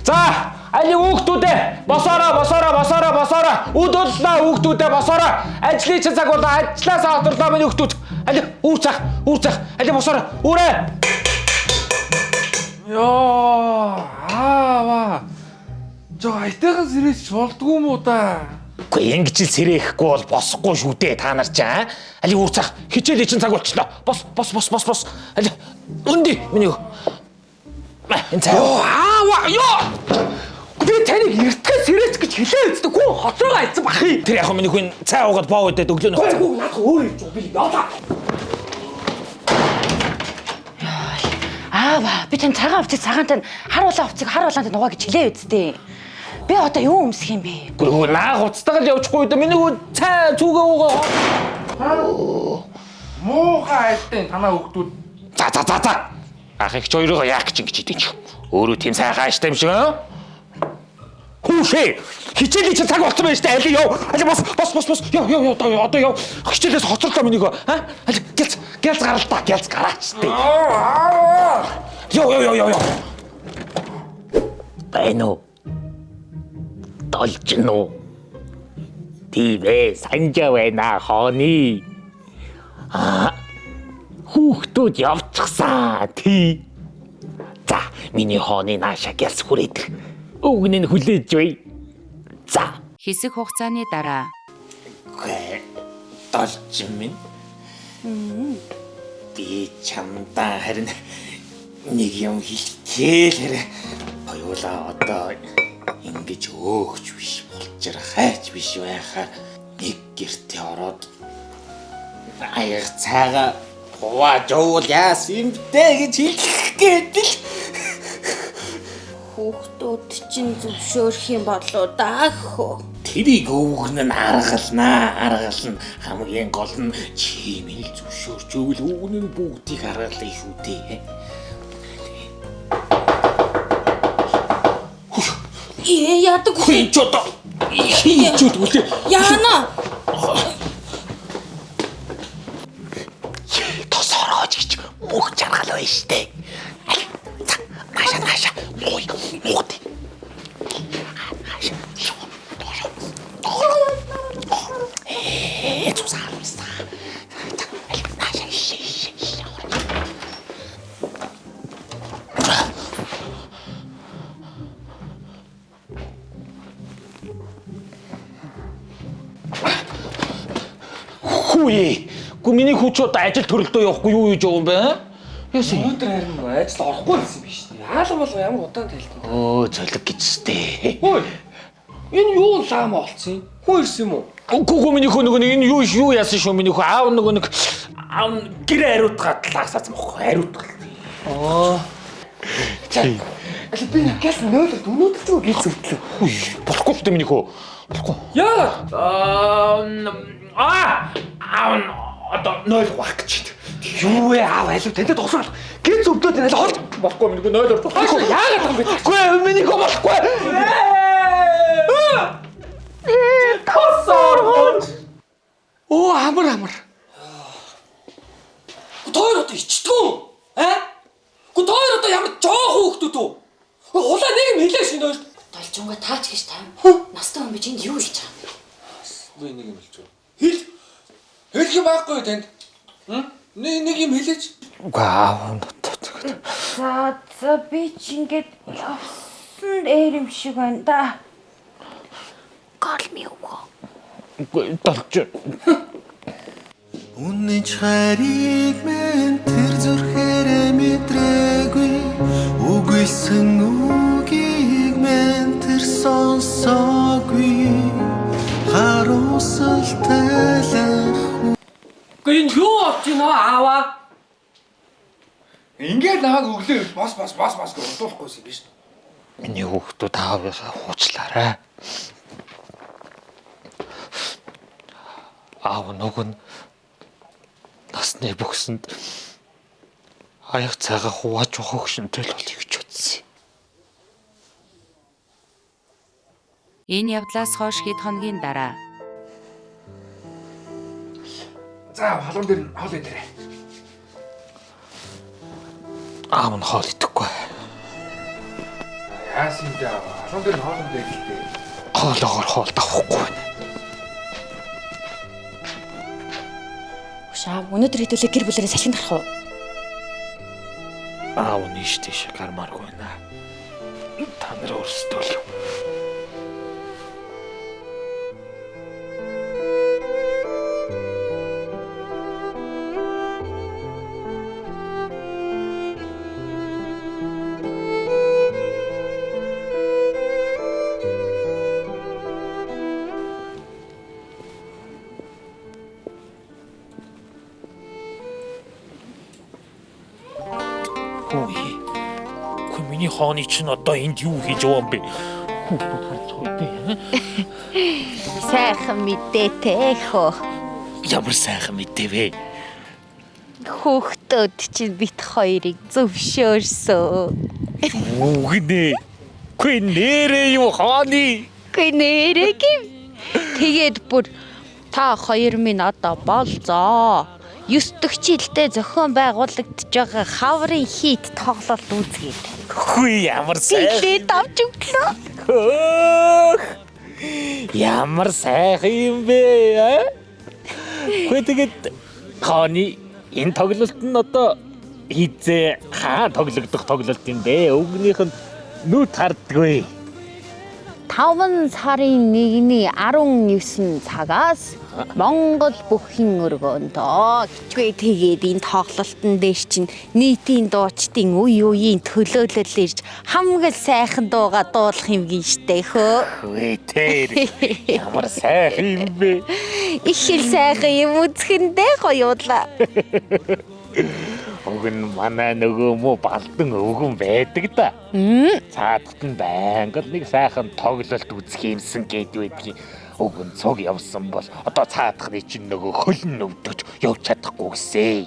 За, али хүүхдүүдээ босоороо. Өдөллөө хүүхдүүдээ босоороо. Ажлын чинь цаг болоо. Ажлаасаа хотлоо миний хүүхдүүд. Али үүрцах. Али босоороо. Үүрээ. Йоо, аава. Жоо айтайхан сэрэж болдгоо юм уу да? Үгүй ингэж л сэрэхгүй бол босхгүй шүү дээ та нар ч аа. Али үүрцах. Хичээлийн чинь цаг болчихлоо. Бос. Али өнди миний. Энэ цаа. Аава, ёо. Би таныг эртгээ сэрэж гэж хэлээ үстэ. Гүн хоцроо айцсан бахи. Тэр яг миний хүн цай уугаад боо өдөөд өглөө нөх. Гүн надад өөр юм би яалаа. Аава, би тань цагаан авцыг цагаантай хар улаантай нугаа гэж хэлээ үстэ. Би одоо юу өмсөх юм бэ? Гүн наа хуцтайг л явчихгүй да миний хүн цай цүгээ уугаа. Муухай айлтын танаа хүүхдүүд. За. Ах их ч хоёроо яах гэж ингэж идэв чи. Өөрөө тийм сайхан ааштай юм шиг аа. Хүүшээ. Хичээлийн чинь цаг болсон байж таа. Али яв. Али бос. Яв. Одоо яв. Хичээлээс хоцорлоо минийгөө. Аа? Али гэлз гаралтаа. Гэлз гараач тээ. Яв. Бэно. Толчно. Тивэ санжавэна хони. Хүүхдүүд явчихсан тий. За, миний хооны нааша гэлс хүрээдэг. Өгнө хүлээж бай. За. Хэсэг хугацааны дараа. Толч минь. Би чамдаа харин нэг юм хэлчихээ л хэрэг. Хоёулаа одоо ингэж өөгч биш болж хайч биш байхаа нэг гэртээ ороод аяг цаага хувааж уул яас юмтэй гэж хэлэх гээд л Хүүхдүүд чинь зөвшөөрөх юм болоо даахөө. тэрийг өвгөн нь аргална хамгийн гол нь чимэл зөвшөөрч өгөл өвгөн нь бүгдийг аргална шүү дээ. Яадаг Хин ч одоо хийж үгүй. яана. Тосорооч гэж бүх жаргал байна штэ. Наша. Ой. Тусаарсан. Наша. Хүй. Миний хүүч одоо ажил төрөлдөө явахгүй юу гэж байгаа юм бэ? Яасан? Өнөөдөр харин ажил орохгүй гэсэн юм биш үү? Хаалга бол ямар удаан тайлбар. Оо, цолог гэжтэй. Хөөе. Энэ юу лаама болцсон юм? Хүн ирсэн юм уу? Үгүй миний хөө нөгөө энэ юу яасан шүү миний хөө аав нөгөө нэг аав гэрээ хариутгаад лаасаасан бохгүй хариутгал. Аа. Али би газ нөөлөд өнөөдөр ч үгүй зүтлээ. Хүй болохгүй л дээ миний хөө. Болохгүй. Яа. Аав одоо нойл вах гэж. Юу вэ аав алив тантай тосрол. Гэр зөвдөөд энэ хол Болохгүй миний хөө нойл ордог. яагаад юм бэ? Үгүй миний хөө болохгүй. Тосрол. Оо амар. Тоор одоо ичдэггүй. Гү тоор одоо ямар жоох хүүхдүүд үү? Улаа нэг юм хэлээ шинэ хоёр. Толжунга таач гэж тайм. Настай хүн бич энд юу хийж байгаа юм бэ? Би нэг юм хэлж байгаа. Хэлэх юм байхгүй танд. Нэг юм хэлээч. Үгүй аав За би ч ингэж явсан дээр юм шиг байна да. Call me үгүй. үгүй толч. Үнэнч харийг мен тэр зүрхээрээ мэдрээгүй үгүйсэн үгийг мен тэр сонсоогүй харуусалтай л Гэхдээ энэ юу болж байна аава? Ингээд намайг өглөө бос гэж удуулахгүйсэн юм биш. Миний хүүхдүүд аавыгаа хуучлаарай. Аав нөгөө нь насны бөхсөнд аяг цайгаа хувааж өгөх шинтэл бол юу ч утсан. Энэ явдлаас хойш хэд хоногийн дараа. За халуун дээр хоол идэрэй. Аав нь хоол идэхгүй. Яасан дэ алуун дээр нь хоолнд дэгэлтэй. Хоолоогоор хоол давахгүй байна. Шаа өнөөдөр хэдүүлээ гэр бүлэрээ салхинд гарах уу? Аав нийш тийш гармааргүй байна. Та нар өөрсдөө л. Хөөе. Миний хааны чинь одоо энд юу хийж байгаа юм бэ? Хүүхдүүд харж байгаа дээ. Сайхан мэдээтэй хөө. Ямар сайхан мэдээ вэ? Хүүхдүүд чинь бит хоёрыг зөвшөөрсөн. Үгнэ. Гүй нэрээ юу хааны? Гүй нэрэг юм. Тэгээд бүр та хоёр минь одоо болзоо. 9 дэх жилдээ зохион байгуулагдж байгаа хаврын хийт тоглолт үзгээд. Гүй ямар сайхан. Билет авч өглөө. Хөөх! Ямар сайхан юм бэ? Гүй тэгээд хааны энэ тоглолт нь одоо хизээ хаан тоглогдох тоглолт юм бэ? Өгнийх нь нүд харддаггүй. 5 сарын 1-ний 19 цагаас Монгол бүхэн өргөөндөө хичвээ тэгээд энэ тоглолтын дээр чинь нийтийн дуучдын үе үеийн төлөөлөл ирж хамгийн сайхан дууга дуулах юм гин штэ хөө. Гүй тэр ямар сайхан юм бэ? Их л сайхан юм үзхэндээ гоёулаа. Уг нь манай нөгөө мө балдан өвгөн байдаг да. Цаадахт нь байнга нэг сайхан тоглолт үзэх юмсан гэдвэдгийн уг нь цуг явсан бол одоо цаадахны чинь нөгөө хөлн өвдөж явж чадахгүй гэсэ.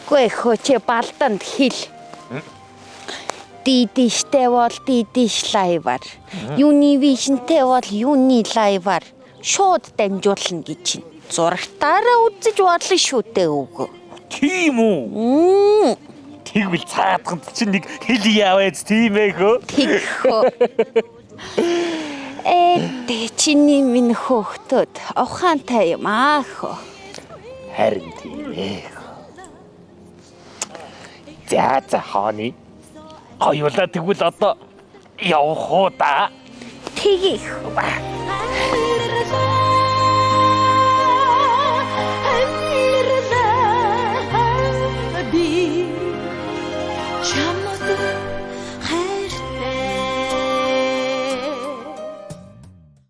Гүй хөө чи балданд хэл. Дидиштэй бол дидиш лайваар. Юнивишнтэй бол юуны лайваар шууд дамжуулна гэж чинь. Зурагтаараа үзэж болно шүү дээ өвгөө. Тийм үү? Тэгвэл цаадахт чинь нэг хэл яваач тийм ээ хөө. Тэгхөө. Тэ чиний минь хөөхтөд ухаантай юм аа хөө. Харин тийм ээ. За хааны. Хоёулаа тэгвэл одоо явах уу да? Тэгэх.